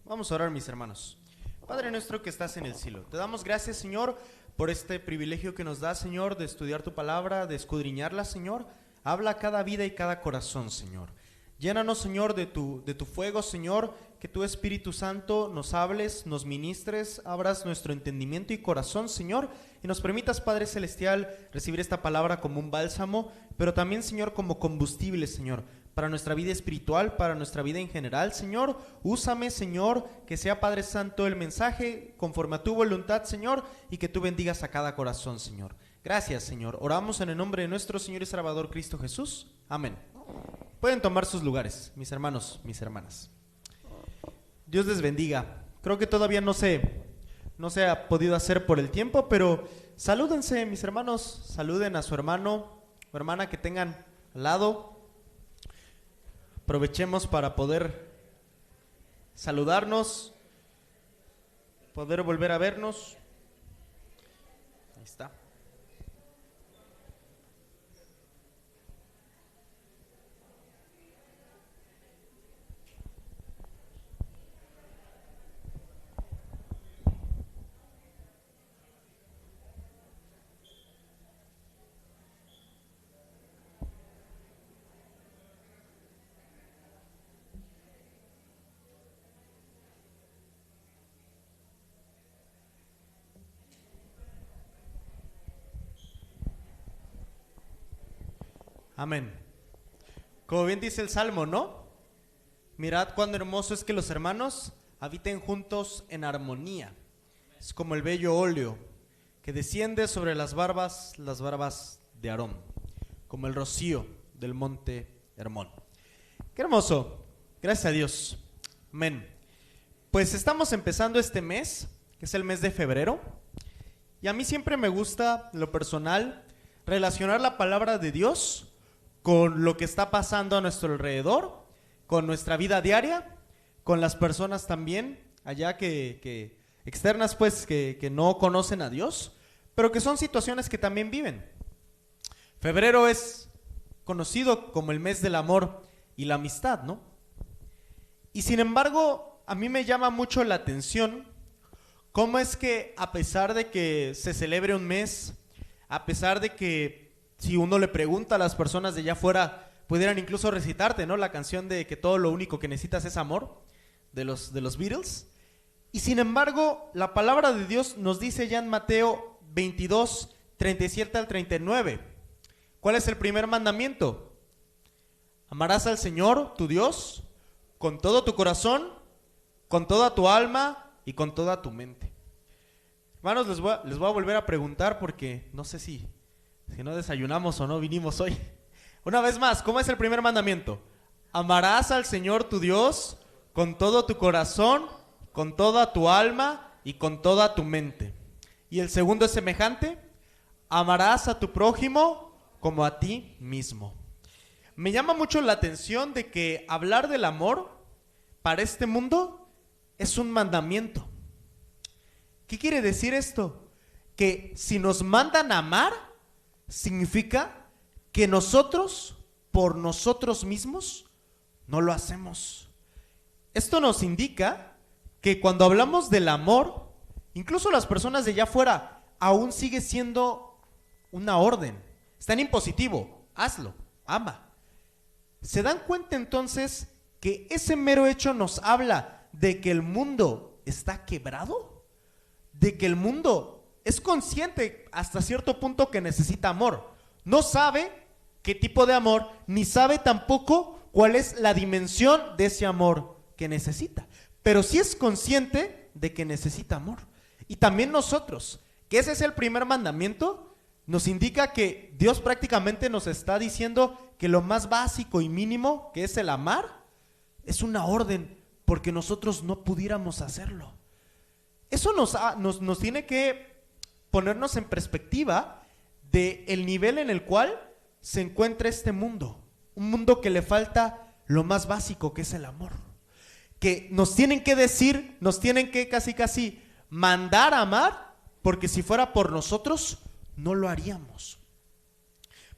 Vamos a orar, mis hermanos. Padre nuestro que estás en el cielo, te damos gracias, Señor, por este privilegio que nos da, Señor, de estudiar tu palabra, de escudriñarla, Señor. Habla a cada vida y cada corazón, Señor. Llénanos, Señor, de tu fuego, Señor, que tu Espíritu Santo nos hables, nos ministres, abras nuestro entendimiento y corazón, Señor, y nos permitas, Padre Celestial, recibir esta palabra como un bálsamo, pero también, Señor, como combustible, Señor, para nuestra vida espiritual, para nuestra vida en general, Señor. Úsame, Señor, que sea, Padre Santo, el mensaje conforme a tu voluntad, Señor, y que tú bendigas a cada corazón, Señor. Gracias, Señor. Oramos en el nombre de nuestro Señor y Salvador Cristo Jesús. Amén. Pueden tomar sus lugares, mis hermanos, mis hermanas. Dios les bendiga. Creo que todavía no se ha podido hacer por el tiempo, pero salúdense, mis hermanos. Saluden a su hermano o hermana que tengan al lado. Aprovechemos para poder saludarnos, poder volver a vernos. Ahí está. Amén. Como bien dice el Salmo, ¿no? Mirad cuán hermoso es que los hermanos habiten juntos en armonía. Es como el bello óleo que desciende sobre las barbas de Aarón, como el rocío del monte Hermón. ¡Qué hermoso! Gracias a Dios. Amén. Pues estamos empezando este mes, que es el mes de febrero, y a mí siempre me gusta, en lo personal, relacionar la palabra de Dios con lo que está pasando a nuestro alrededor, con nuestra vida diaria, con las personas también allá que externas, pues, que no conocen a Dios, pero que son situaciones que también viven. Febrero es conocido como el mes del amor y la amistad, ¿no? Y sin embargo, a mí me llama mucho la atención cómo es que, a pesar de que se celebre un mes, a pesar de que si uno le pregunta a las personas de allá afuera, pudieran incluso recitarte, ¿no? La canción de que todo lo único que necesitas es amor, de los Beatles. Y sin embargo, la palabra de Dios nos dice ya en Mateo 22, 37 al 39. ¿Cuál es el primer mandamiento? Amarás al Señor, tu Dios, con todo tu corazón, con toda tu alma y con toda tu mente. Hermanos, les voy a volver a preguntar porque no sé si no desayunamos o no vinimos hoy. Una vez más, ¿cómo es el primer mandamiento? Amarás al Señor tu Dios con todo tu corazón, con toda tu alma y con toda tu mente. Y el segundo es semejante: amarás a tu prójimo como a ti mismo. Me llama mucho la atención de que hablar del amor para este mundo es un mandamiento. ¿Qué quiere decir esto? Que si nos mandan a amar, significa que nosotros, por nosotros mismos, no lo hacemos. Esto nos indica que cuando hablamos del amor, incluso las personas de allá afuera, aún sigue siendo una orden. Está en impositivo, hazlo, ama. ¿Se dan cuenta entonces que ese mero hecho nos habla de que el mundo está quebrado? De que el mundo es consciente hasta cierto punto que necesita amor. No sabe qué tipo de amor, ni sabe tampoco cuál es la dimensión de ese amor que necesita. Pero sí es consciente de que necesita amor. Y también nosotros, que ese es el primer mandamiento, nos indica que Dios prácticamente nos está diciendo que lo más básico y mínimo, que es el amar, es una orden, porque nosotros no pudiéramos hacerlo. Eso nos tiene que ponernos en perspectiva del nivel en el cual se encuentra este mundo. Un mundo que le falta lo más básico, que es el amor. Que nos tienen que decir, nos tienen que casi mandar a amar, porque si fuera por nosotros, no lo haríamos.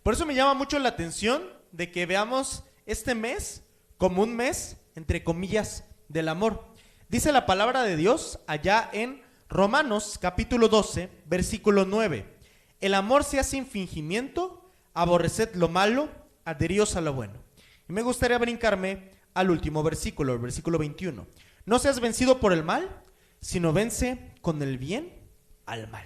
Por eso me llama mucho la atención de que veamos este mes como un mes, entre comillas, del amor. Dice la palabra de Dios allá en Romanos capítulo 12, versículo 9. El amor sea sin fingimiento, aborreced lo malo, adheríos a lo bueno. Y me gustaría brincarme al último versículo, el versículo 21. No seas vencido por el mal, sino vence con el bien al mal.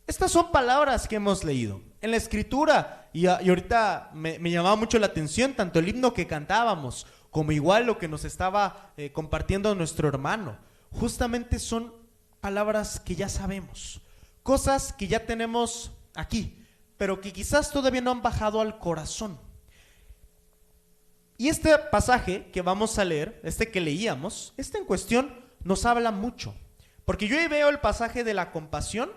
Estas son palabras que hemos leído en la escritura y ahorita me llamaba mucho la atención tanto el himno que cantábamos como igual lo que nos estaba compartiendo nuestro hermano. Justamente son palabras que ya sabemos, cosas que ya tenemos aquí, pero que quizás todavía no han bajado al corazón. Y este pasaje que vamos a leer, este que leíamos, este en cuestión nos habla mucho, porque yo ahí veo el pasaje de la compasión,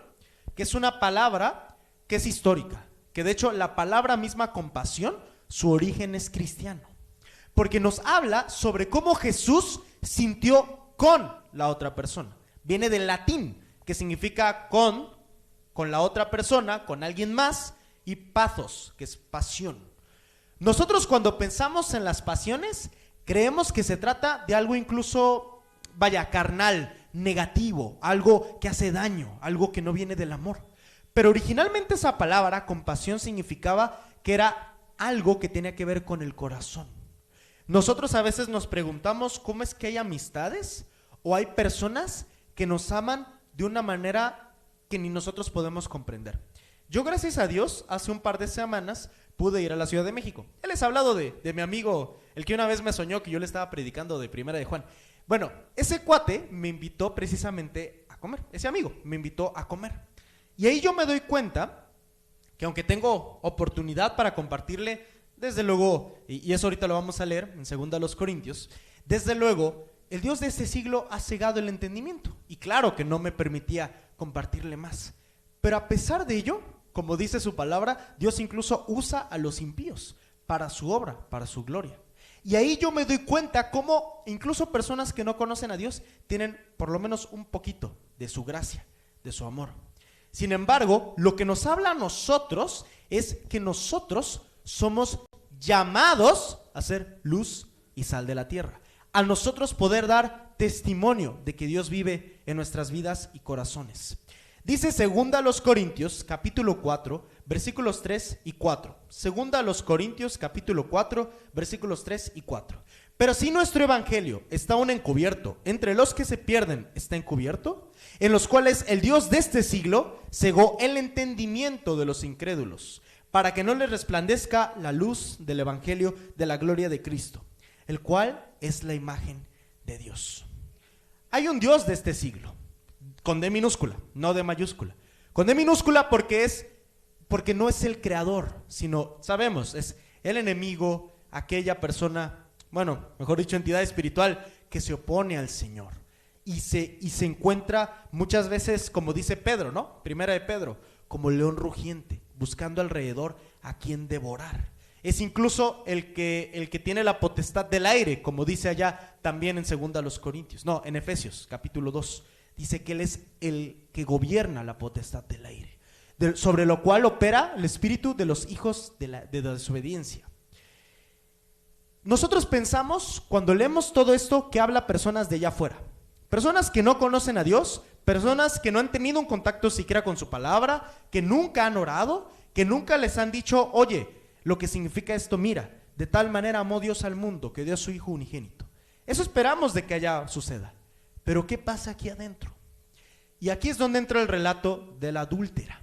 que es una palabra que es histórica, que de hecho la palabra misma compasión, su origen es cristiano, porque nos habla sobre cómo Jesús sintió con la otra persona. Viene del latín, que significa con la otra persona, con alguien más, y pathos, que es pasión. Nosotros cuando pensamos en las pasiones, creemos que se trata de algo incluso, carnal, negativo, algo que hace daño, algo que no viene del amor. Pero originalmente esa palabra, compasión, significaba que era algo que tenía que ver con el corazón. Nosotros a veces nos preguntamos cómo es que hay amistades o hay personas que nos aman de una manera que ni nosotros podemos comprender. Yo, gracias a Dios, hace un par de semanas pude ir a la Ciudad de México. Él les ha hablado de mi amigo, el que una vez me soñó que yo le estaba predicando de Primera de Juan. Bueno, ese cuate me invitó precisamente a comer, ese amigo me invitó a comer. Y ahí yo me doy cuenta que aunque tengo oportunidad para compartirle, desde luego, y eso ahorita lo vamos a leer en 2 Corintios, desde luego, el Dios de este siglo ha cegado el entendimiento. Y claro que no me permitía compartirle más. Pero a pesar de ello, como dice su palabra, Dios incluso usa a los impíos para su obra, para su gloria. Y ahí yo me doy cuenta cómo incluso personas que no conocen a Dios tienen por lo menos un poquito de su gracia, de su amor. Sin embargo, lo que nos habla a nosotros es que nosotros somos llamados a ser luz y sal de la tierra. A nosotros poder dar testimonio de que Dios vive en nuestras vidas y corazones. Dice 2 Corintios capítulo 4 versículos 3 y 4. 2 Corintios capítulo 4 versículos 3 y 4. Pero si nuestro evangelio está aún encubierto, entre los que se pierden está encubierto, en los cuales el Dios de este siglo cegó el entendimiento de los incrédulos, para que no les resplandezca la luz del evangelio de la gloria de Cristo, el cual es la imagen de Dios. Hay un Dios de este siglo, con D minúscula, no de mayúscula. Con D minúscula porque no es el creador, sino, sabemos, es el enemigo, aquella persona, mejor dicho, entidad espiritual que se opone al Señor. Y se encuentra muchas veces, como dice Pedro, ¿no? Primera de Pedro, como león rugiente, buscando alrededor a quien devorar. Es incluso el que tiene la potestad del aire, como dice allá también en 2 Corintios, en Efesios capítulo 2. Dice que Él es el que gobierna la potestad del aire, sobre lo cual opera el espíritu de los hijos de la desobediencia. Nosotros pensamos, cuando leemos todo esto, que habla personas de allá afuera, personas que no conocen a Dios, personas que no han tenido un contacto siquiera con su palabra, que nunca han orado, que nunca les han dicho, oye, lo que significa esto, mira, de tal manera amó Dios al mundo que dio a su Hijo unigénito. Eso esperamos de que allá suceda. Pero ¿qué pasa aquí adentro? Y aquí es donde entra el relato de la adúltera.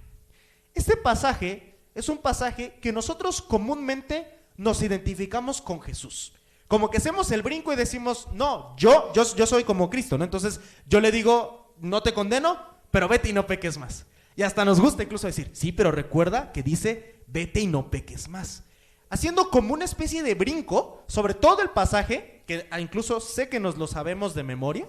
Este pasaje es un pasaje que nosotros comúnmente nos identificamos con Jesús. Como que hacemos el brinco y decimos, no, yo soy como Cristo, ¿no? Entonces yo le digo, no te condeno, pero vete y no peques más. Y hasta nos gusta incluso decir, sí, pero recuerda que dice, vete y no peques más. Haciendo como una especie de brinco sobre todo el pasaje, que incluso sé que nos lo sabemos de memoria,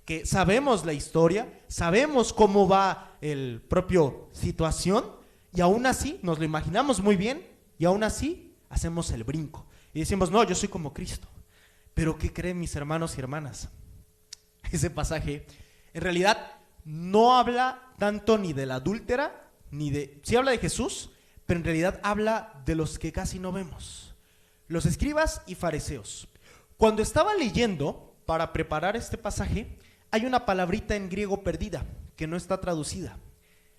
que sabemos la historia, sabemos cómo va el propio situación, y aún así nos lo imaginamos muy bien, y aún así hacemos el brinco. Y decimos, no, yo soy como Cristo. Pero ¿qué creen mis hermanos y hermanas? Ese pasaje en realidad no habla tanto ni de la adúltera, sí habla de Jesús, pero en realidad habla de los que casi no vemos, los escribas y fariseos. Cuando estaba leyendo para preparar este pasaje, hay una palabrita en griego perdida que no está traducida.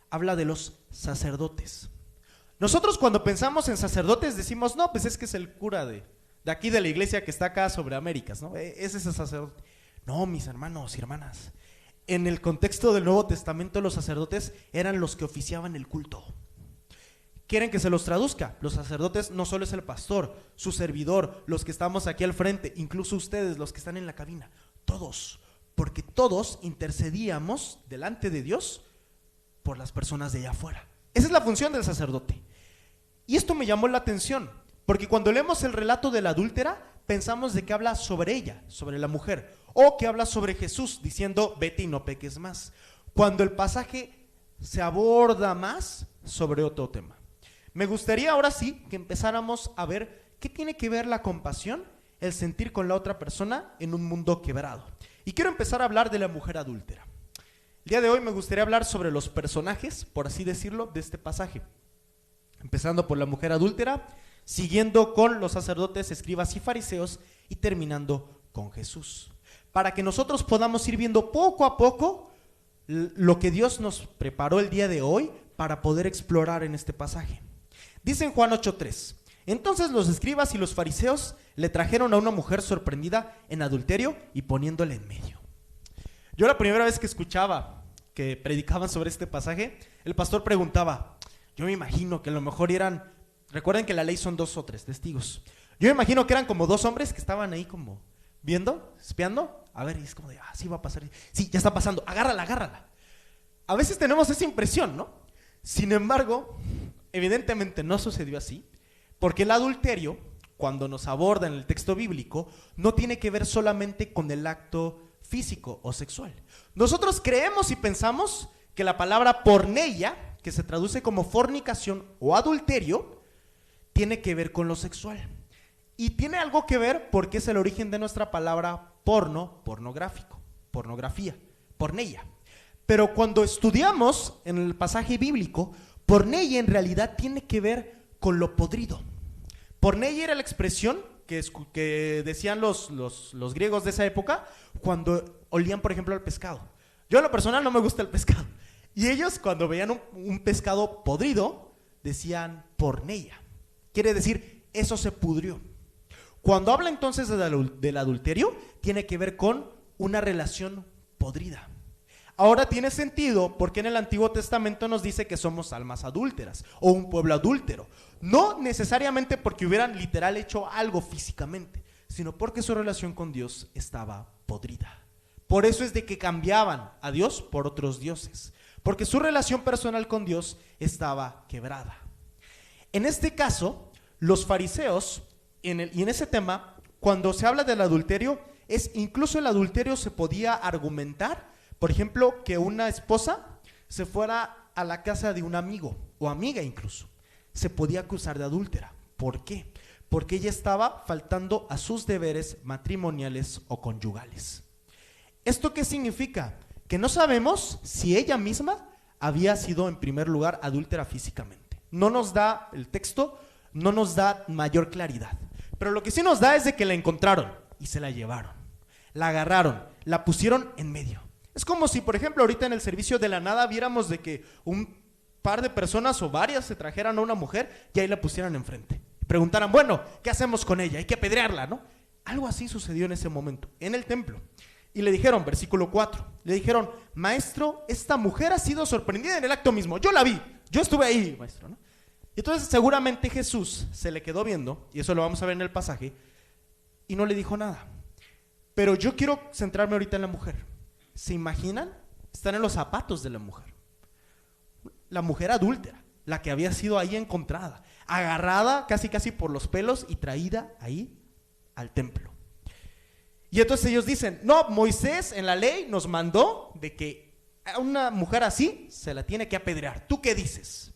Habla de los sacerdotes. Nosotros cuando pensamos en sacerdotes decimos, no, pues es que es el cura de aquí de la iglesia que está acá sobre Américas, ¿no? Es ese sacerdote. No, mis hermanos y hermanas, en el contexto del Nuevo Testamento los sacerdotes eran los que oficiaban el culto. ¿Quieren que se los traduzca? Los sacerdotes no solo es el pastor, su servidor, los que estamos aquí al frente, incluso ustedes, los que están en la cabina, todos, porque todos intercedíamos delante de Dios por las personas de allá afuera. Esa es la función del sacerdote. Y esto me llamó la atención, porque cuando leemos el relato de la adúltera, pensamos de que habla sobre ella, sobre la mujer, o que habla sobre Jesús, diciendo, vete y no peques más, cuando el pasaje se aborda más sobre otro tema. Me gustaría ahora sí que empezáramos a ver qué tiene que ver la compasión, el sentir con la otra persona en un mundo quebrado. Y quiero empezar a hablar de la mujer adúltera. El día de hoy me gustaría hablar sobre los personajes, por así decirlo, de este pasaje. Empezando por la mujer adúltera, siguiendo con los sacerdotes, escribas y fariseos y terminando con Jesús. Para que nosotros podamos ir viendo poco a poco lo que Dios nos preparó el día de hoy para poder explorar en este pasaje. Dice en Juan 8:3, entonces los escribas y los fariseos le trajeron a una mujer sorprendida en adulterio y poniéndole en medio. Yo la primera vez que escuchaba que predicaban sobre este pasaje, el pastor preguntaba, yo me imagino que a lo mejor eran, recuerden que la ley son 2 o 3 testigos, yo me imagino que eran como 2 hombres que estaban ahí como viendo, espiando, a ver, y es como de, sí va a pasar, sí, ya está pasando, agárrala. A veces tenemos esa impresión, ¿no? Sin embargo, evidentemente no sucedió así, porque el adulterio, cuando nos aborda en el texto bíblico, no tiene que ver solamente con el acto físico o sexual. Nosotros creemos y pensamos que la palabra porneia, que se traduce como fornicación o adulterio, tiene que ver con lo sexual. Y tiene algo que ver porque es el origen de nuestra palabra pornográfico, pornografía, porneia. Pero cuando estudiamos en el pasaje bíblico, porneia en realidad tiene que ver con lo podrido. Porneia era la expresión que decían los griegos de esa época cuando olían, por ejemplo, al pescado. Yo, en lo personal, no me gusta el pescado. Y ellos, cuando veían un pescado podrido, decían porneia. Quiere decir, eso se pudrió. Cuando habla entonces del adulterio, tiene que ver con una relación podrida. Ahora tiene sentido porque en el Antiguo Testamento nos dice que somos almas adúlteras o un pueblo adúltero. No necesariamente porque hubieran literal hecho algo físicamente, sino porque su relación con Dios estaba podrida. Por eso es de que cambiaban a Dios por otros dioses, porque su relación personal con Dios estaba quebrada. En este caso, los fariseos, y en ese tema, cuando se habla del adulterio, incluso el adulterio se podía argumentar. Por ejemplo, que una esposa se fuera a la casa de un amigo o amiga incluso, se podía acusar de adúltera. ¿Por qué? Porque ella estaba faltando a sus deberes matrimoniales o conyugales. ¿Esto qué significa? Que no sabemos si ella misma había sido en primer lugar adúltera físicamente. No nos da el texto, no nos da mayor claridad. Pero lo que sí nos da es de que la encontraron y se la llevaron, la agarraron, la pusieron en medio. Es como si, por ejemplo, ahorita en el servicio de la nada viéramos de que un par de personas o varias se trajeran a una mujer y ahí la pusieran enfrente. Preguntaran, bueno, ¿qué hacemos con ella? Hay que apedrearla, ¿no? Algo así sucedió en ese momento, en el templo. Y le dijeron, versículo 4, le dijeron, maestro, esta mujer ha sido sorprendida en el acto mismo. Yo la vi, yo estuve ahí, maestro, ¿no? Y entonces seguramente Jesús se le quedó viendo, y eso lo vamos a ver en el pasaje, y no le dijo nada. Pero yo quiero centrarme ahorita en la mujer. ¿Se imaginan? Están en los zapatos de la mujer. La mujer adúltera, la que había sido ahí encontrada, agarrada casi por los pelos y traída ahí al templo. Y entonces ellos dicen, no, Moisés en la ley nos mandó de que a una mujer así se la tiene que apedrear. ¿Tú qué dices?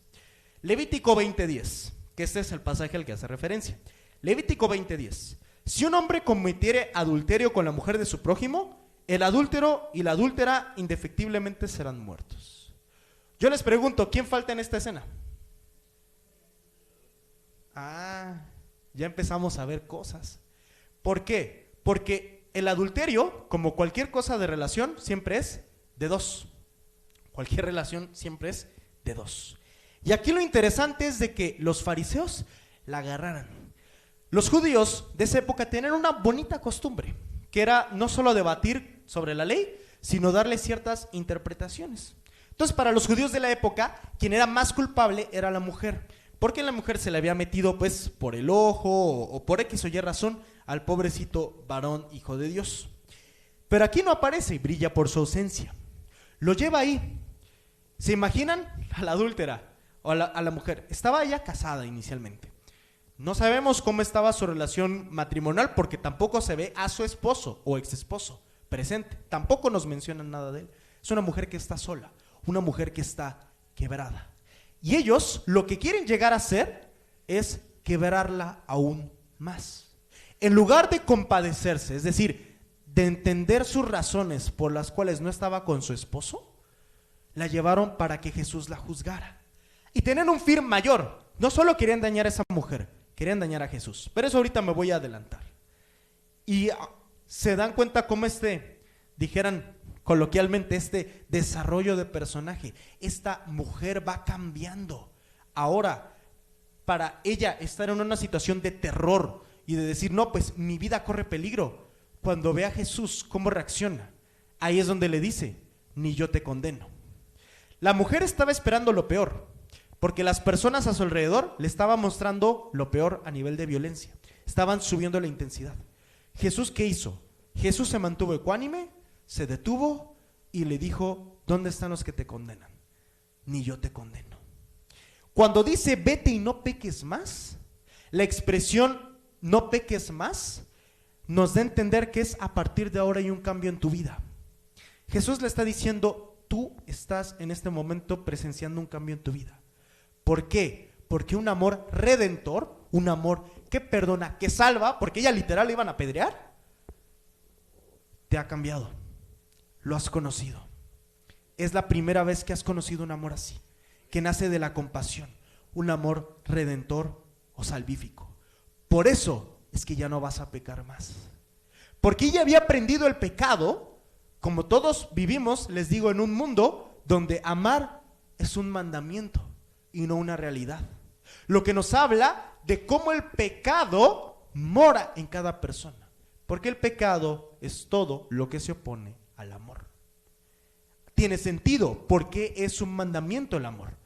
Levítico 20:10, que este es el pasaje al que hace referencia. Levítico 20:10. Si un hombre cometiere adulterio con la mujer de su prójimo, el adúltero y la adúltera indefectiblemente serán muertos. Yo les pregunto, ¿quién falta en esta escena? Ya empezamos a ver cosas. ¿Por qué? Porque el adulterio, como cualquier cosa de relación, siempre es de dos. Cualquier relación siempre es de dos. Y aquí lo interesante es de que los fariseos la agarraran. Los judíos de esa época tenían una bonita costumbre, que era no solo debatir sobre la ley, sino darle ciertas interpretaciones. Entonces, para los judíos de la época, quien era más culpable era la mujer, porque la mujer se le había metido pues por el ojo o por X o Y razón al pobrecito varón hijo de Dios. Pero aquí no aparece y brilla por su ausencia. Lo lleva ahí. ¿Se imaginan a la adúltera o a la mujer? Estaba ella casada inicialmente. No sabemos cómo estaba su relación matrimonial porque tampoco se ve a su esposo o ex esposo presente. Tampoco nos mencionan nada de él. Es una mujer que está sola, una mujer que está quebrada. Y ellos lo que quieren llegar a hacer es quebrarla aún más. En lugar de compadecerse, es decir, de entender sus razones por las cuales no estaba con su esposo, la llevaron para que Jesús la juzgara. Y tenían un fin mayor. No solo querían dañar a esa mujer, querían dañar a Jesús. Pero eso ahorita me voy a adelantar. Y se dan cuenta cómo dijeran coloquialmente, este desarrollo de personaje. Esta mujer va cambiando. Ahora, para ella estar en una situación de terror y de decir, no, pues mi vida corre peligro. Cuando ve a Jesús, ¿cómo reacciona? Ahí es donde le dice, ni yo te condeno. La mujer estaba esperando lo peor, porque las personas a su alrededor le estaban mostrando lo peor a nivel de violencia. Estaban subiendo la intensidad. ¿Jesús qué hizo? Jesús se mantuvo ecuánime, se detuvo y le dijo, ¿dónde están los que te condenan? Ni yo te condeno. Cuando dice vete y no peques más, la expresión no peques más nos da a entender que es a partir de ahora hay un cambio en tu vida. Jesús le está diciendo, tú estás en este momento presenciando un cambio en tu vida. ¿Por qué? Porque un amor redentor, un amor que perdona, que salva, porque ella literal le iban a apedrear, te ha cambiado. Lo has conocido. Es la primera vez que has conocido un amor así, que nace de la compasión, un amor redentor o salvífico. Por eso es que ya no vas a pecar más. Porque ella había aprendido el pecado, como todos vivimos, les digo, en un mundo donde amar es un mandamiento y no una realidad. Lo que nos habla de cómo el pecado mora en cada persona. Porque el pecado es todo lo que se opone al amor. Tiene sentido porque es un mandamiento el amor.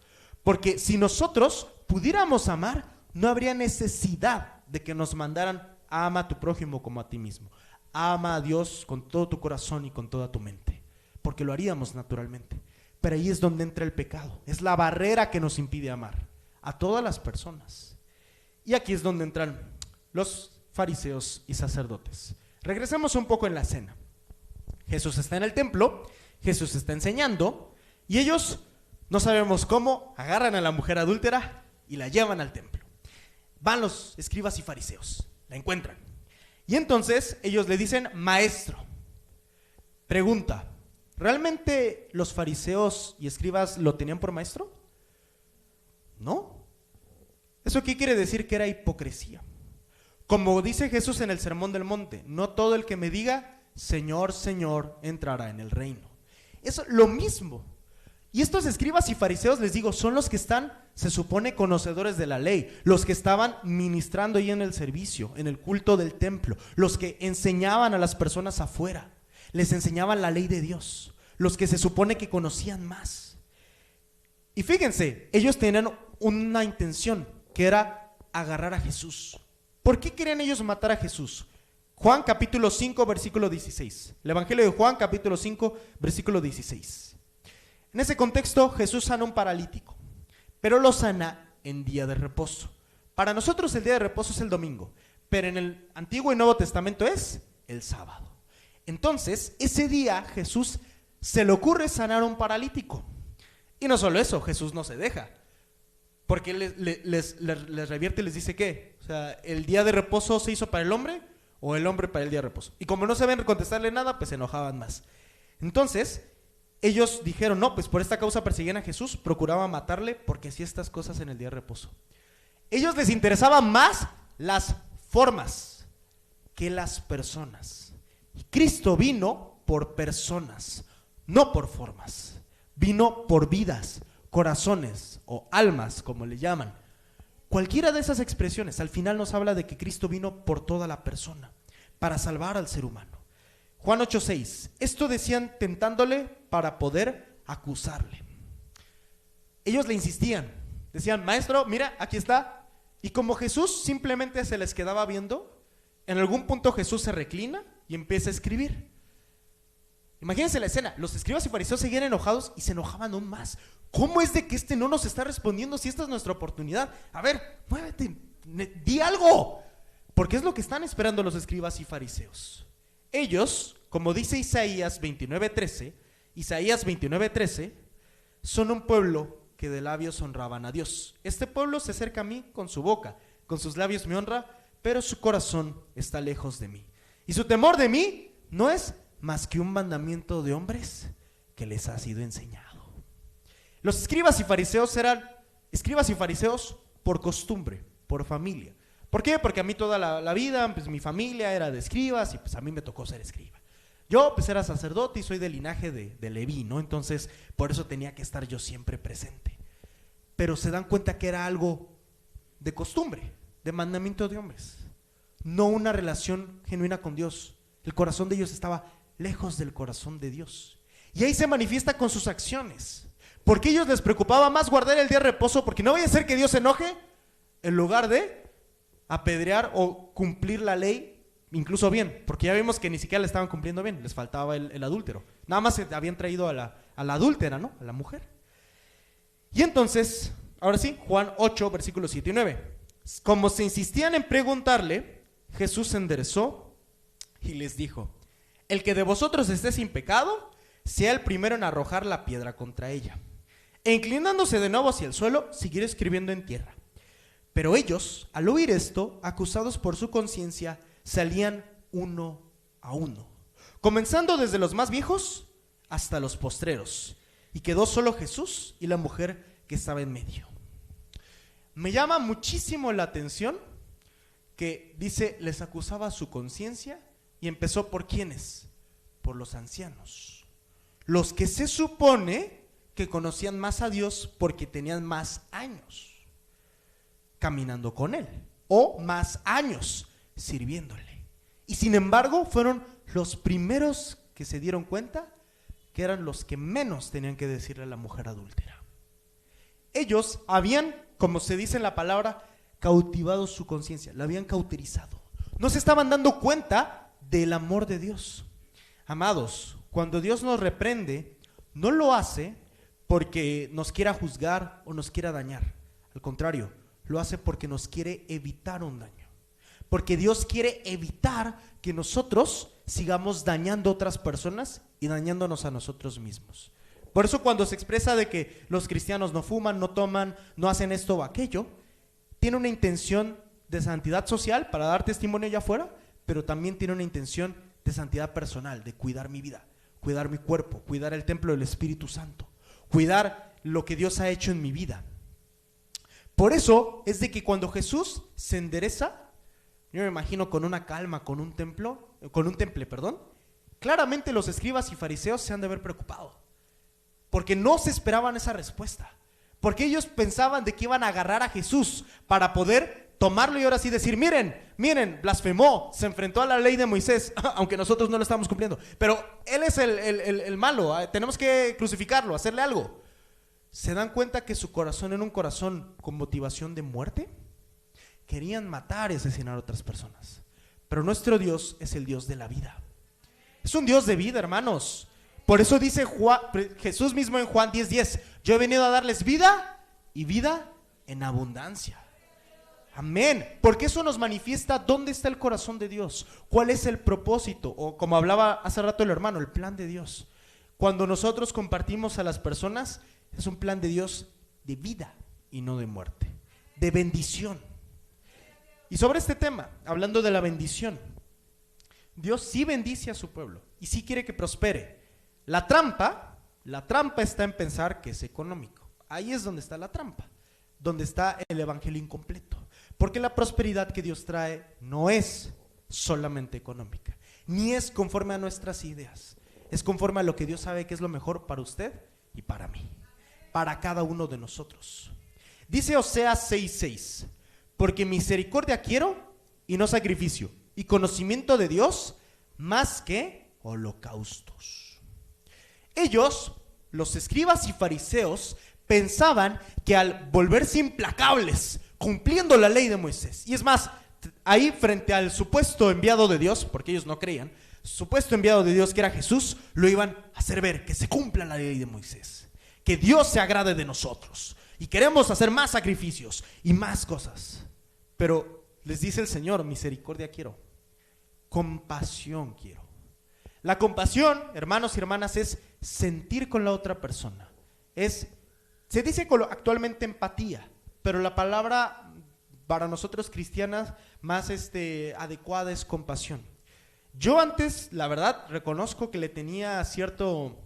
Porque si nosotros pudiéramos amar, no habría necesidad de que nos mandaran ama a tu prójimo como a ti mismo. Ama a Dios con todo tu corazón y con toda tu mente. Porque lo haríamos naturalmente. Pero ahí es donde entra el pecado. Es la barrera que nos impide amar a todas las personas. Y aquí es donde entran los fariseos y sacerdotes. Regresemos un poco en la escena. Jesús está en el templo, Jesús está enseñando y ellos, no sabemos cómo, agarran a la mujer adúltera y la llevan al templo. Van los escribas y fariseos, la encuentran. Y entonces ellos le dicen, maestro. Pregunta, ¿realmente los fariseos y escribas lo tenían por maestro? No. ¿Eso qué quiere decir? Que era hipocresía. Como dice Jesús en el Sermón del Monte, no todo el que me diga, Señor, Señor, entrará en el reino. Es lo mismo. Y estos escribas y fariseos, les digo, son los que están, se supone, conocedores de la ley, los que estaban ministrando ahí en el servicio, en el culto del templo, los que enseñaban a las personas afuera, les enseñaban la ley de Dios, los que se supone que conocían más. Y fíjense, ellos tenían una intención, que era agarrar a Jesús. ¿Por qué querían ellos matar a Jesús? Juan capítulo 5, versículo 16. El Evangelio de Juan capítulo 5, versículo 16. En ese contexto, Jesús sana a un paralítico, pero lo sana en día de reposo. Para nosotros el día de reposo es el domingo, pero en el Antiguo y Nuevo Testamento es el sábado. Entonces, ese día Jesús se le ocurre sanar a un paralítico. Y no solo eso, Jesús no se deja, porque les revierte y les dice ¿qué? O sea, ¿el día de reposo se hizo para el hombre o el hombre para el día de reposo? Y como no sabían contestarle nada, pues se enojaban más. Entonces, ellos dijeron, no, pues por esta causa perseguían a Jesús, procuraban matarle porque hacía estas cosas en el día de reposo. Ellos les interesaban más las formas que las personas. Cristo vino por personas, no por formas. Vino por vidas, corazones o almas, como le llaman. Cualquiera de esas expresiones al final nos habla de que Cristo vino por toda la persona, para salvar al ser humano. Juan 8:6, esto decían tentándole para poder acusarle. Ellos le insistían, decían, maestro, mira, aquí está. Y como Jesús simplemente se les quedaba viendo, en algún punto Jesús se reclina y empieza a escribir. Imagínense la escena, los escribas y fariseos seguían enojados y se enojaban aún más. ¿Cómo es de que este no nos está respondiendo si esta es nuestra oportunidad? A ver, muévete, di algo. Porque es lo que están esperando los escribas y fariseos. Ellos, como dice Isaías 29:13, son un pueblo que de labios honraban a Dios. Este pueblo se acerca a mí con su boca, con sus labios me honra, pero su corazón está lejos de mí. Y su temor de mí no es más que un mandamiento de hombres que les ha sido enseñado. Los escribas y fariseos eran escribas y fariseos por costumbre, por familia. ¿Por qué? Porque a mí toda la vida, pues mi familia era de escribas y pues a mí me tocó ser escriba. Yo pues era sacerdote y soy del linaje de Leví, ¿no? Entonces por eso tenía que estar yo siempre presente. Pero se dan cuenta que era algo de costumbre, de mandamiento de hombres, no una relación genuina con Dios. El corazón de ellos estaba lejos del corazón de Dios. Y ahí se manifiesta con sus acciones. Porque a ellos les preocupaba más guardar el día de reposo, porque no vaya a ser que Dios se enoje, en lugar de apedrear o cumplir la ley, incluso bien, porque ya vimos que ni siquiera le estaban cumpliendo bien, les faltaba el adúltero. Nada más se habían traído a la adúltera, ¿no? A la mujer. Y entonces, ahora sí, Juan 8, versículos 7 y 9. Como se insistían en preguntarle, Jesús se enderezó y les dijo: el que de vosotros esté sin pecado, sea el primero en arrojar la piedra contra ella. E inclinándose de nuevo hacia el suelo, siguió escribiendo en tierra. Pero ellos, al oír esto, acusados por su conciencia, salían uno a uno, comenzando desde los más viejos hasta los postreros. Y quedó solo Jesús y la mujer que estaba en medio. Me llama muchísimo la atención que dice, les acusaba su conciencia, y empezó por ¿quiénes? Por los ancianos. Los que se supone que conocían más a Dios porque tenían más años caminando con Él, o más años sirviéndole. Y sin embargo, fueron los primeros que se dieron cuenta que eran los que menos tenían que decirle a la mujer adúltera. Ellos habían, como se dice en la palabra, cautivado su conciencia, la habían cauterizado. No se estaban dando cuenta del amor de Dios. Amados, cuando Dios nos reprende, no lo hace porque nos quiera juzgar o nos quiera dañar. Al contrario, lo hace porque nos quiere evitar un daño. Porque Dios quiere evitar que nosotros sigamos dañando a otras personas y dañándonos a nosotros mismos. Por eso cuando se expresa de que los cristianos no fuman, no toman, no hacen esto o aquello, tiene una intención de santidad social para dar testimonio allá afuera, pero también tiene una intención de santidad personal, de cuidar mi vida, cuidar mi cuerpo, cuidar el templo del Espíritu Santo, cuidar lo que Dios ha hecho en mi vida. Por eso es de que cuando Jesús se endereza, yo me imagino con una calma, con un temple, claramente los escribas y fariseos se han de haber preocupado, porque no se esperaban esa respuesta, porque ellos pensaban de que iban a agarrar a Jesús para poder tomarlo y ahora sí decir, miren, blasfemó, se enfrentó a la ley de Moisés, aunque nosotros no lo estamos cumpliendo, pero él es el malo, tenemos que crucificarlo, hacerle algo. ¿Se dan cuenta que su corazón era un corazón con motivación de muerte? Querían matar y asesinar a otras personas. Pero nuestro Dios es el Dios de la vida. Es un Dios de vida, hermanos. Por eso dice Jesús mismo en Juan 10:10, yo he venido a darles vida y vida en abundancia. Amén. Porque eso nos manifiesta dónde está el corazón de Dios, cuál es el propósito, o como hablaba hace rato el hermano, el plan de Dios. Cuando nosotros compartimos a las personas, es un plan de Dios de vida y no de muerte, de bendición. Y sobre este tema, hablando de la bendición, Dios sí bendice a su pueblo y sí quiere que prospere. La trampa está en pensar que es económico. Ahí es donde está la trampa, donde está el evangelio incompleto. Porque la prosperidad que Dios trae no es solamente económica. ni es conforme a nuestras ideas. Es conforme a lo que Dios sabe que es lo mejor para usted y para mí, para cada uno de nosotros. Dice Oseas 6:6, porque misericordia quiero y no sacrificio, y conocimiento de Dios más que holocaustos. Ellos, los escribas y fariseos, pensaban que al volverse implacables, cumpliendo la ley de Moisés, y es más, ahí frente al supuesto enviado de Dios, porque ellos no creían, supuesto enviado de Dios que era Jesús, lo iban a hacer ver, que se cumpla la ley de Moisés, que Dios se agrade de nosotros, y queremos hacer más sacrificios y más cosas. Pero les dice el Señor, misericordia quiero, compasión quiero. La compasión, hermanos y hermanas, es sentir con la otra persona. Se dice actualmente empatía, pero la palabra para nosotros cristianas más adecuada es compasión. Yo antes, la verdad, reconozco que le tenía cierto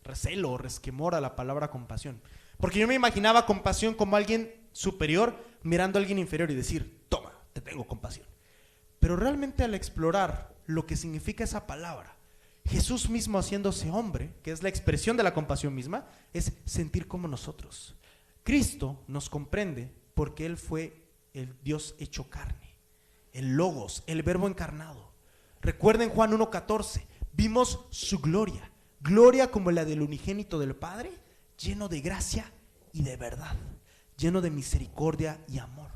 recelo o resquemor a la palabra compasión, porque yo me imaginaba compasión como alguien superior mirando a alguien inferior y decir, toma, te tengo compasión. Pero realmente al explorar lo que significa esa palabra, Jesús mismo haciéndose hombre, que es la expresión de la compasión misma, es sentir como nosotros. Cristo nos comprende porque Él fue el Dios hecho carne, el Logos, el Verbo encarnado. Recuerden Juan 1:14, vimos su gloria, gloria como la del unigénito del Padre, lleno de gracia y de verdad, lleno de misericordia y amor.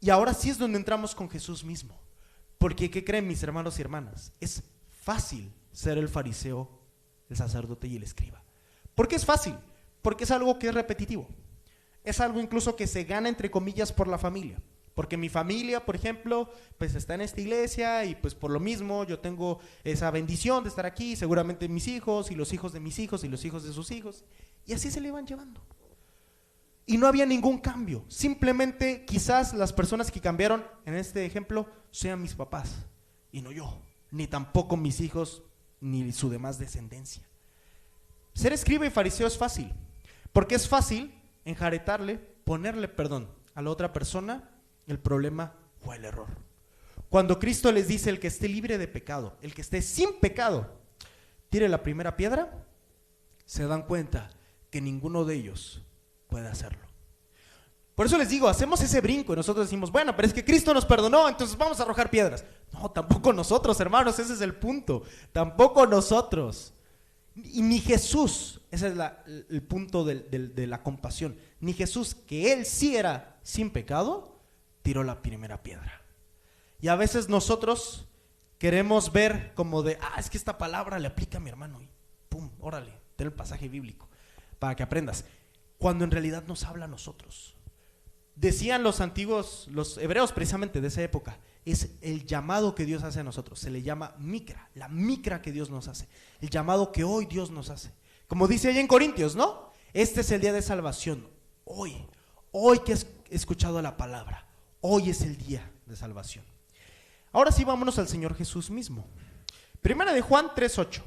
Y ahora sí es donde entramos con Jesús mismo, porque ¿qué creen mis hermanos y hermanas? Es fácil ser el fariseo, el sacerdote y el escriba. ¿Por qué es fácil? Porque es algo que es repetitivo. Es algo incluso que se gana entre comillas por la familia. Porque mi familia, por ejemplo, pues está en esta iglesia y pues por lo mismo yo tengo esa bendición de estar aquí, seguramente mis hijos y los hijos de mis hijos y los hijos de sus hijos. Y así se le iban llevando. Y no había ningún cambio. Simplemente quizás las personas que cambiaron en este ejemplo sean mis papás y no yo, ni tampoco mis hijos ni su demás descendencia. Ser escriba y fariseo es fácil, porque es fácil enjaretarle, ponerle perdón a la otra persona el problema o el error. Cuando Cristo les dice el que esté libre de pecado, el que esté sin pecado, tire la primera piedra, se dan cuenta que ninguno de ellos puede hacerlo. Por eso les digo, hacemos ese brinco y nosotros decimos, bueno, pero es que Cristo nos perdonó, entonces vamos a arrojar piedras. No, tampoco nosotros, hermanos, ese es el punto. Tampoco nosotros. Y ni Jesús, ese es el punto de la compasión. Ni Jesús, que Él sí era sin pecado, tiró la primera piedra. Y a veces nosotros queremos ver como de, es que esta palabra le aplica a mi hermano. Y pum, órale, ten el pasaje bíblico para que aprendas. Cuando en realidad nos habla a nosotros. Decían los antiguos, los hebreos precisamente de esa época, es el llamado que Dios hace a nosotros, se le llama micra, la micra que Dios nos hace, el llamado que hoy Dios nos hace. Como dice allá en Corintios, ¿no? Este es el día de salvación, hoy que he escuchado la palabra, hoy es el día de salvación. Ahora sí vámonos al Señor Jesús mismo. Primera de Juan 3:8.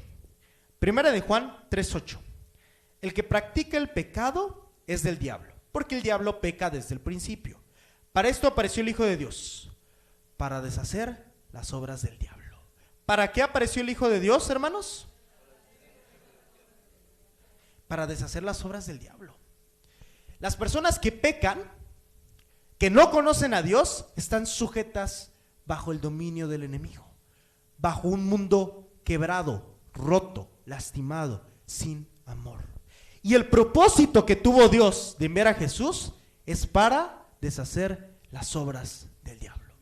Primera de Juan 3:8. El que practica el pecado es del diablo, porque el diablo peca desde el principio. Para esto apareció el Hijo de Dios, para deshacer las obras del diablo. ¿Para qué apareció el Hijo de Dios, hermanos? Para deshacer las obras del diablo. Las personas que pecan, que no conocen a Dios, están sujetas bajo el dominio del enemigo, bajo un mundo quebrado, roto, lastimado, sin amor. Y el propósito que tuvo Dios de enviar a Jesús es para deshacer las obras del diablo,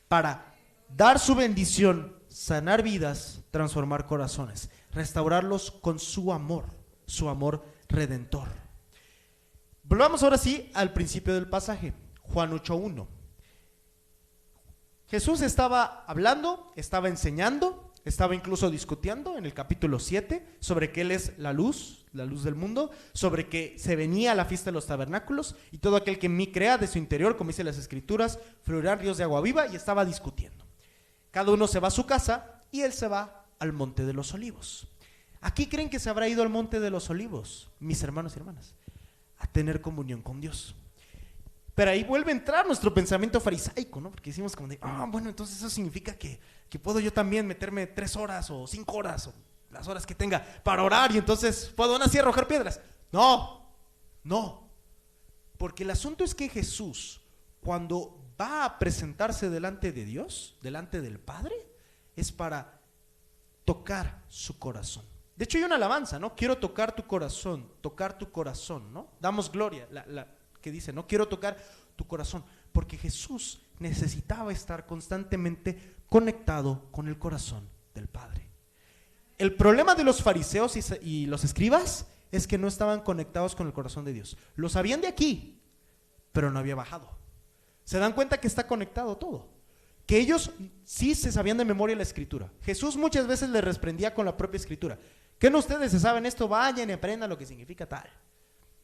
para dar su bendición, sanar vidas, transformar corazones, restaurarlos con su amor redentor. Volvamos ahora sí al principio del pasaje, Juan 8:1. Jesús estaba hablando, estaba enseñando, estaba incluso discutiendo en el capítulo 7 sobre que Él es la luz del mundo, sobre que se venía la fiesta de los tabernáculos y todo aquel que en mí crea de su interior, como dice las escrituras, fluirán ríos de agua viva, y estaba discutiendo. Cada uno se va a su casa y Él se va al monte de los olivos. ¿A qué creen que se habrá ido al monte de los olivos, mis hermanos y hermanas? A tener comunión con Dios. Pero ahí vuelve a entrar nuestro pensamiento farisaico, ¿no? Porque decimos como de, bueno, entonces eso significa que puedo yo también meterme 3 horas o 5 horas o las horas que tenga para orar y entonces puedo aún así arrojar piedras. No. Porque el asunto es que Jesús, cuando va a presentarse delante de Dios, delante del Padre, es para tocar su corazón. De hecho hay una alabanza, ¿no? Quiero tocar tu corazón, ¿no? Damos gloria, que dice, no quiero tocar tu corazón, porque Jesús necesitaba estar constantemente conectado con el corazón del Padre. El problema de los fariseos y los escribas es que no estaban conectados con el corazón de Dios. Lo sabían de aquí, pero no había bajado. Se dan cuenta que está conectado todo, que ellos sí se sabían de memoria la escritura. Jesús muchas veces les reprendía con la propia escritura. ¿Qué no ustedes se saben esto? Vayan y aprendan lo que significa tal.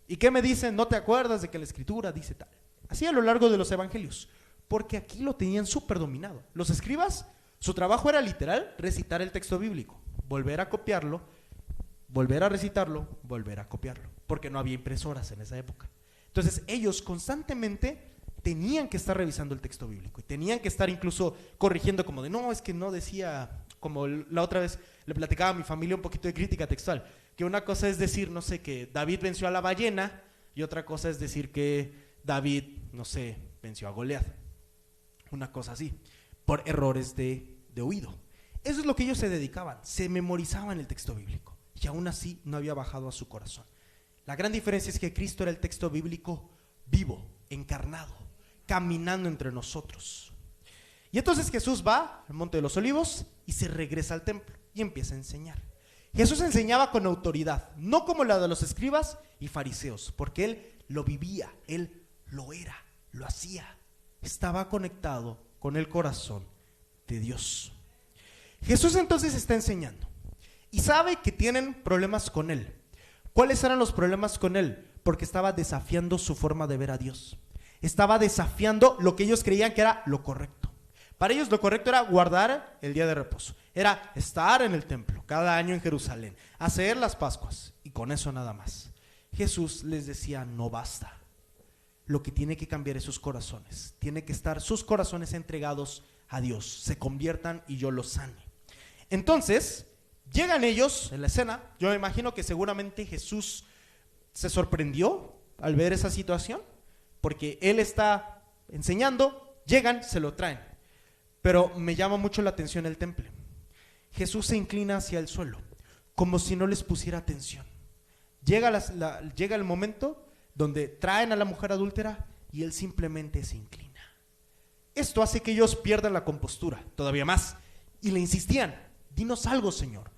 ¿Y qué me dicen? ¿No te acuerdas de que la escritura dice tal? Así a lo largo de los evangelios, porque aquí lo tenían súper dominado. Los escribas, su trabajo era literal recitar el texto bíblico, volver a copiarlo, volver a recitarlo, volver a copiarlo, porque no había impresoras en esa época. Entonces ellos constantemente tenían que estar revisando el texto bíblico y tenían que estar incluso corrigiendo como de, no, es que no decía, como la otra vez le platicaba a mi familia un poquito de crítica textual, que una cosa es decir, no sé, que David venció a la ballena y otra cosa es decir que David, no sé, venció a Goliat. Una cosa así, por errores de oído. Eso es lo que ellos se dedicaban, se memorizaban el texto bíblico y aún así no había bajado a su corazón. La gran diferencia es que Cristo era el texto bíblico vivo, encarnado, caminando entre nosotros. Y entonces Jesús va al Monte de los Olivos y se regresa al templo y empieza a enseñar. Jesús enseñaba con autoridad, no como la de los escribas y fariseos, porque él lo vivía, él lo era, lo hacía, estaba conectado con el corazón de Dios. Jesús entonces está enseñando y sabe que tienen problemas con él. ¿Cuáles eran los problemas con él? Porque estaba desafiando su forma de ver a Dios. Estaba desafiando lo que ellos creían que era lo correcto. Para ellos lo correcto era guardar el día de reposo, era estar en el templo cada año en Jerusalén, hacer las Pascuas y con eso nada más. Jesús les decía, no basta. Lo que tiene que cambiar es sus corazones. Tiene que estar sus corazones entregados a Dios, se conviertan y yo los sane. Entonces, llegan ellos en la escena. Yo me imagino que seguramente Jesús se sorprendió al ver esa situación, porque él está enseñando, llegan, se lo traen. Pero me llama mucho la atención el temple. Jesús se inclina hacia el suelo, como si no les pusiera atención. Llega el momento donde traen a la mujer adúltera y él simplemente se inclina. Esto hace que ellos pierdan la compostura, todavía más, y le insistían, dinos algo, Señor,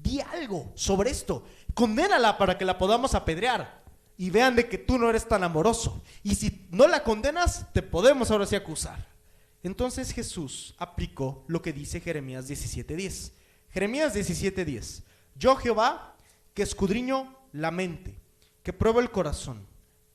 di algo sobre esto, condénala para que la podamos apedrear y vean de que tú no eres tan amoroso, y si no la condenas, te podemos ahora sí acusar. Entonces Jesús aplicó lo que dice Jeremías 17:10. Jeremías 17:10. Yo, Jehová, que escudriño la mente, que pruebo el corazón,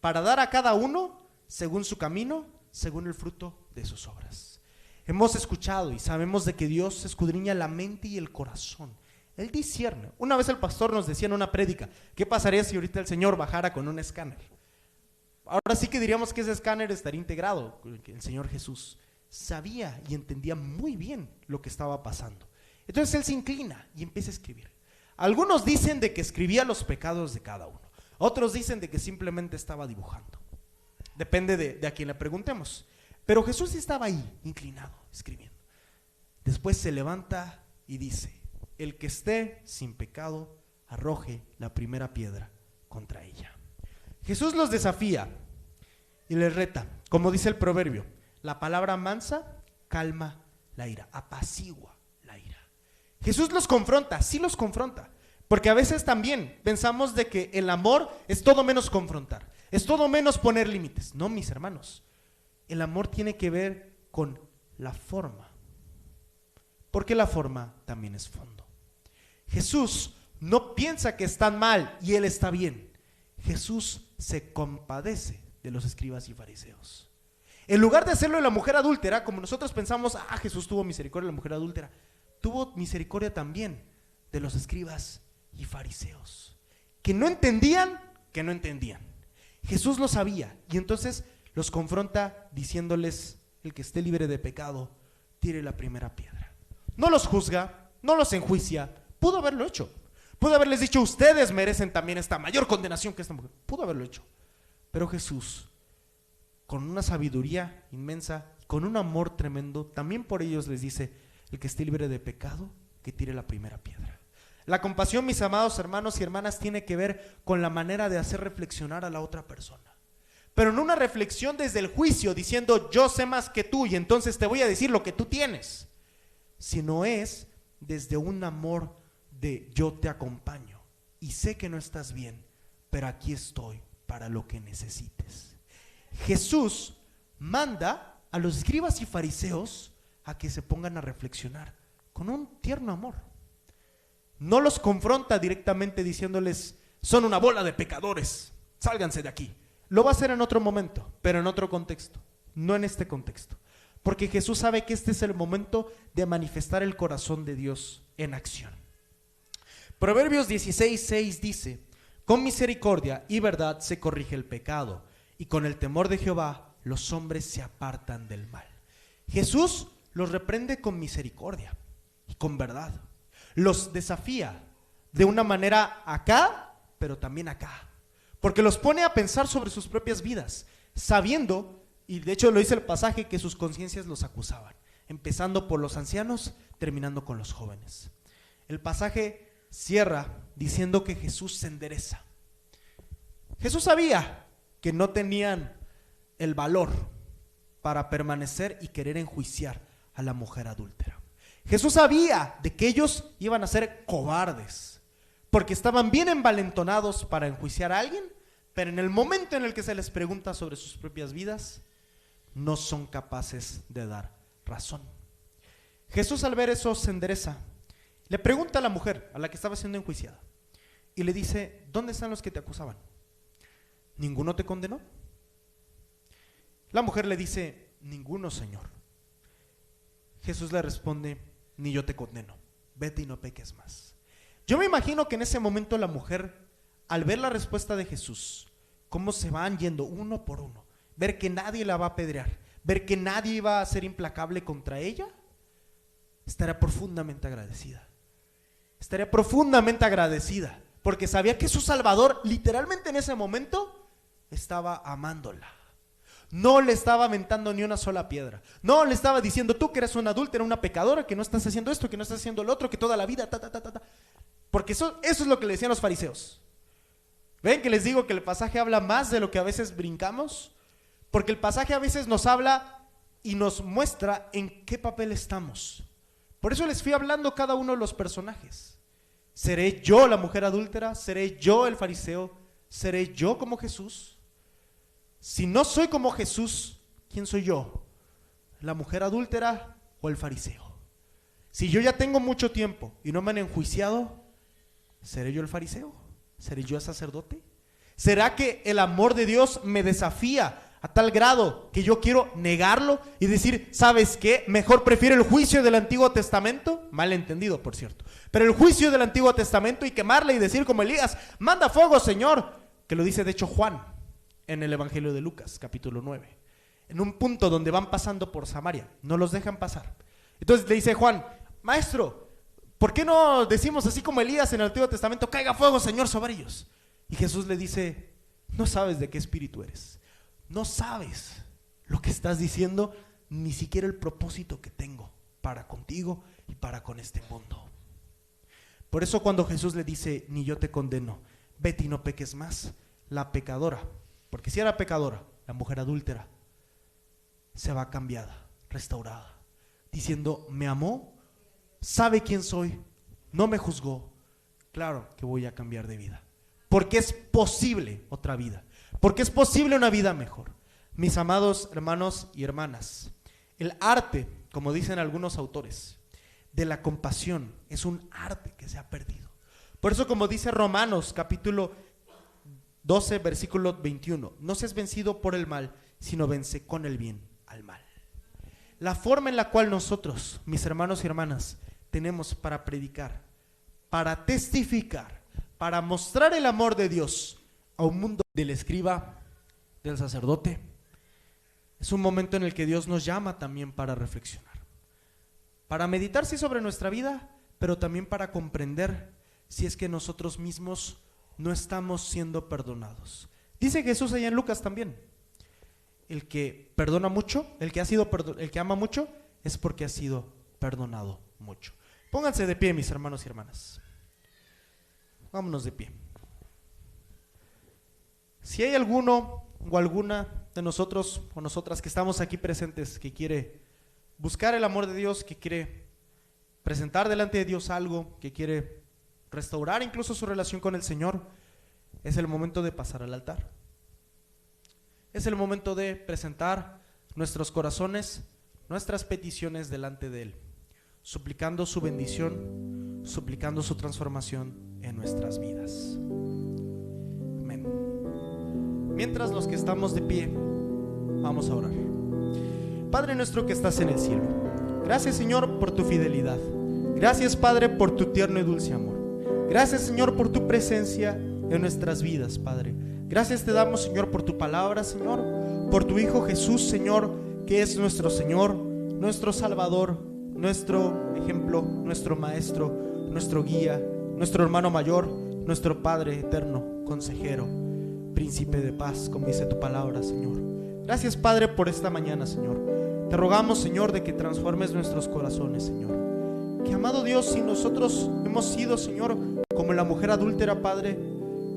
para dar a cada uno según su camino, según el fruto de sus obras. Hemos escuchado y sabemos de que Dios escudriña la mente y el corazón. Él discierne. Una vez el pastor nos decía en una prédica, ¿qué pasaría si ahorita el Señor bajara con un escáner? Ahora sí que diríamos que ese escáner estaría integrado, que el Señor Jesús sabía y entendía muy bien lo que estaba pasando. Entonces él se inclina y empieza a escribir. Algunos dicen de que escribía los pecados de cada uno. Otros dicen de que simplemente estaba dibujando. Depende de a quién le preguntemos. Pero Jesús estaba ahí, inclinado, escribiendo. Después se levanta y dice, el que esté sin pecado, arroje la primera piedra contra ella. Jesús los desafía y les reta, como dice el proverbio, la palabra mansa calma la ira, apacigua la ira. Jesús los confronta, sí los confronta, porque a veces también pensamos de que el amor es todo menos confrontar, es todo menos poner límites. No, mis hermanos, el amor tiene que ver con la forma, porque la forma también es fondo. Jesús no piensa que están mal y él está bien. Jesús se compadece de los escribas y fariseos. En lugar de hacerlo de la mujer adúltera, como nosotros pensamos, Jesús tuvo misericordia de la mujer adúltera, tuvo misericordia también de los escribas y fariseos, que no entendían. Jesús lo sabía y entonces Los confronta diciéndoles: el que esté libre de pecado, tire la primera piedra. No los juzga, no los enjuicia. Pudo haberlo hecho. Pudo haberles dicho: ustedes merecen también esta mayor condenación que esta mujer. Pudo haberlo hecho. Pero Jesús, con una sabiduría inmensa, con un amor tremendo, también por ellos les dice: el que esté libre de pecado, que tire la primera piedra. La compasión, mis amados hermanos y hermanas, tiene que ver con la manera de hacer reflexionar a la otra persona. Pero no una reflexión desde el juicio, diciendo: yo sé más que tú y entonces te voy a decir lo que tú tienes. Sino es desde un amor de: yo te acompaño y sé que no estás bien, pero aquí estoy para lo que necesites. Jesús manda a los escribas y fariseos a que se pongan a reflexionar con un tierno amor. No los confronta directamente diciéndoles: son una bola de pecadores, sálganse de aquí. Lo va a hacer en otro momento, pero en otro contexto, no en este contexto. Porque Jesús sabe que este es el momento de manifestar el corazón de Dios en acción. Proverbios 16:6 dice: con misericordia y verdad se corrige el pecado, y con el temor de Jehová los hombres se apartan del mal. Jesús los reprende con misericordia y con verdad. Los desafía de una manera acá, pero también acá. Porque los pone a pensar sobre sus propias vidas, sabiendo, y de hecho lo dice el pasaje, que sus conciencias los acusaban, empezando por los ancianos, terminando con los jóvenes. El pasaje cierra diciendo que Jesús se endereza. Jesús sabía que no tenían el valor para permanecer y querer enjuiciar a la mujer adúltera. Jesús sabía de que ellos iban a ser cobardes, porque estaban bien envalentonados para enjuiciar a alguien, pero en el momento en el que se les pregunta sobre sus propias vidas, no son capaces de dar razón. Jesús, al ver eso, se endereza. Le pregunta a la mujer, a la que estaba siendo enjuiciada, y le dice: ¿dónde están los que te acusaban? ¿Ninguno te condenó? La mujer le dice: ninguno, Señor. Jesús le responde: ni yo te condeno, vete y no peques más. Yo me imagino que en ese momento la mujer, al ver la respuesta de Jesús, cómo se van yendo uno por uno, ver que nadie la va a apedrear, ver que nadie iba a ser implacable contra ella, estaría profundamente agradecida. Estaría profundamente agradecida, porque sabía que su Salvador, literalmente en ese momento, estaba amándola. No le estaba aventando ni una sola piedra. No le estaba diciendo: tú que eres una adúltera, una pecadora, que no estás haciendo esto, que no estás haciendo lo otro, que toda la vida, Porque eso es lo que le decían los fariseos. ¿Ven que les digo que el pasaje habla más de lo que a veces brincamos? Porque el pasaje a veces nos habla y nos muestra en qué papel estamos. Por eso les fui hablando cada uno de los personajes. ¿Seré yo la mujer adúltera? ¿Seré yo el fariseo? ¿Seré yo como Jesús? Si no soy como Jesús, ¿quién soy yo? ¿La mujer adúltera o el fariseo? Si yo ya tengo mucho tiempo y no me han enjuiciado, ¿seré yo el fariseo? ¿Seré yo el sacerdote? ¿Será que el amor de Dios me desafía a tal grado que yo quiero negarlo y decir: ¿sabes qué? Mejor prefiero el juicio del Antiguo Testamento, mal entendido por cierto, pero el juicio del Antiguo Testamento, y quemarle y decir como Elías: manda fuego, Señor, que lo dice de hecho Juan en el Evangelio de Lucas, capítulo 9, en un punto donde van pasando por Samaria, no los dejan pasar. Entonces le dice Juan: maestro, ¿por qué no decimos así como Elías en el Antiguo Testamento: caiga fuego, Señor, sobre ellos? Y Jesús le dice: no sabes de qué espíritu eres. No sabes lo que estás diciendo, ni siquiera el propósito que tengo para contigo y para con este mundo. Por eso cuando Jesús le dice: ni yo te condeno, vete y no peques más, la pecadora, porque si era pecadora, la mujer adúltera, se va cambiada, restaurada, diciendo: me amó, sabe quién soy, no me juzgó, claro que voy a cambiar de vida, porque es posible otra vida, porque es posible una vida mejor. Mis amados hermanos y hermanas, el arte, como dicen algunos autores, de la compasión es un arte que se ha perdido. Por eso, como dice Romanos capítulo 12 versículo 21, no seas vencido por el mal, sino vence con el bien al mal. La forma en la cual nosotros, mis hermanos y hermanas, tenemos para predicar, para testificar, para mostrar el amor de Dios a un mundo del escriba, del sacerdote, Es un momento en el que Dios nos llama también para reflexionar, para meditar sí sobre nuestra vida, pero también para comprender si es que nosotros mismos no estamos siendo perdonados. Dice Jesús allá en Lucas también, el que perdona mucho, el que ama mucho, es porque ha sido perdonado mucho. Pónganse de pie, mis hermanos y hermanas. Vámonos de pie. Si hay alguno o alguna de nosotros o nosotras que estamos aquí presentes que quiere buscar el amor de Dios, que quiere presentar delante de Dios algo, que quiere restaurar incluso su relación con el Señor, es el momento de pasar al altar. Es el momento de presentar nuestros corazones, nuestras peticiones delante de Él, suplicando su bendición, suplicando su transformación en nuestras vidas. Amén. Mientras los que estamos de pie, vamos a orar. Padre nuestro que estás en el cielo, gracias Señor por tu fidelidad. Gracias Padre por tu tierno y dulce amor. Gracias Señor por tu presencia en nuestras vidas, Padre. Gracias te damos Señor por tu palabra, Señor, por tu Hijo Jesús, Señor, que es nuestro Señor, nuestro Salvador, nuestro ejemplo, nuestro Maestro, nuestro guía, nuestro hermano mayor, nuestro Padre eterno, consejero, príncipe de paz, como dice tu palabra, Señor. Gracias Padre por esta mañana, Señor. Te rogamos, Señor, de que transformes nuestros corazones, Señor. Que, amado Dios, si nosotros hemos sido, Señor, como la mujer adúltera, Padre,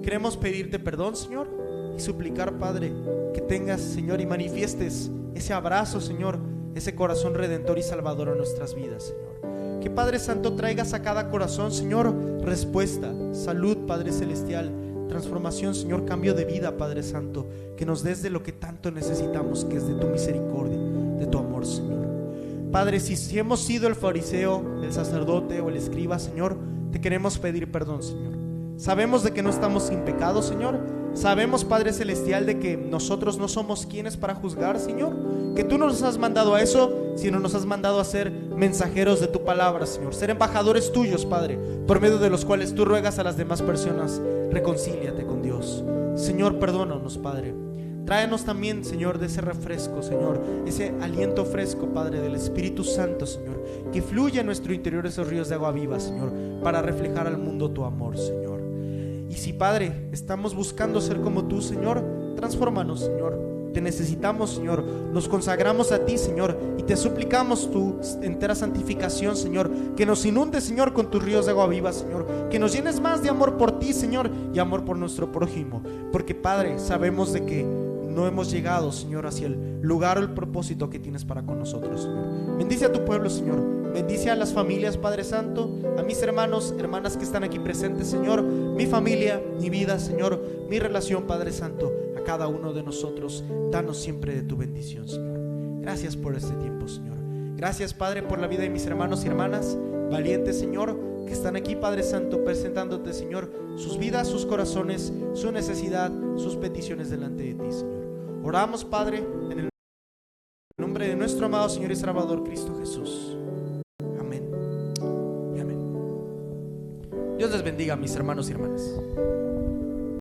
queremos pedirte perdón, Señor, y suplicar, Padre, que tengas, Señor, y manifiestes ese abrazo, Señor, ese corazón redentor y salvador a nuestras vidas, Señor. Que, Padre Santo, traigas a cada corazón, Señor, respuesta, salud, Padre Celestial, transformación, Señor, cambio de vida, Padre Santo, que nos des de lo que tanto necesitamos, que es de tu misericordia, de tu amor, Señor. Padre, si hemos sido el fariseo, el sacerdote o el escriba, Señor, te queremos pedir perdón, Señor. Sabemos de que no estamos sin pecado, Señor. Sabemos, Padre Celestial, de que nosotros no somos quienes para juzgar, Señor. Que tú no nos has mandado a eso, sino nos has mandado a ser mensajeros de tu palabra, Señor. Ser embajadores tuyos, Padre, por medio de los cuales tú ruegas a las demás personas, reconcíliate con Dios. Señor, perdónanos, Padre. Tráenos también, Señor, de ese refresco, Señor, ese aliento fresco, Padre, del Espíritu Santo, Señor, que fluya en nuestro interior esos ríos de agua viva, Señor, para reflejar al mundo tu amor, Señor. Y si, Padre, estamos buscando ser como tú, Señor, transfórmanos, Señor. Te necesitamos, Señor. Nos consagramos a ti, Señor, y te suplicamos tu entera santificación, Señor. Que nos inundes, Señor, con tus ríos de agua viva, Señor. Que nos llenes más de amor por ti, Señor, y amor por nuestro prójimo. Porque, Padre, sabemos de que no hemos llegado, Señor, hacia el lugar o el propósito que tienes para con nosotros, Señor. Bendice a tu pueblo, Señor. Bendice a las familias, Padre Santo, a mis hermanos, hermanas que están aquí presentes, Señor, mi familia, mi vida, Señor, mi relación, Padre Santo, a cada uno de nosotros. Danos siempre de tu bendición, Señor. Gracias por este tiempo, Señor. Gracias, Padre, por la vida de mis hermanos y hermanas valientes, Señor, que están aquí, Padre Santo, presentándote, Señor, sus vidas, sus corazones, su necesidad, sus peticiones delante de ti, Señor. Oramos, Padre, en el nombre de nuestro amado Señor y Salvador Cristo Jesús. Amén y amén. Dios les bendiga, mis hermanos y hermanas.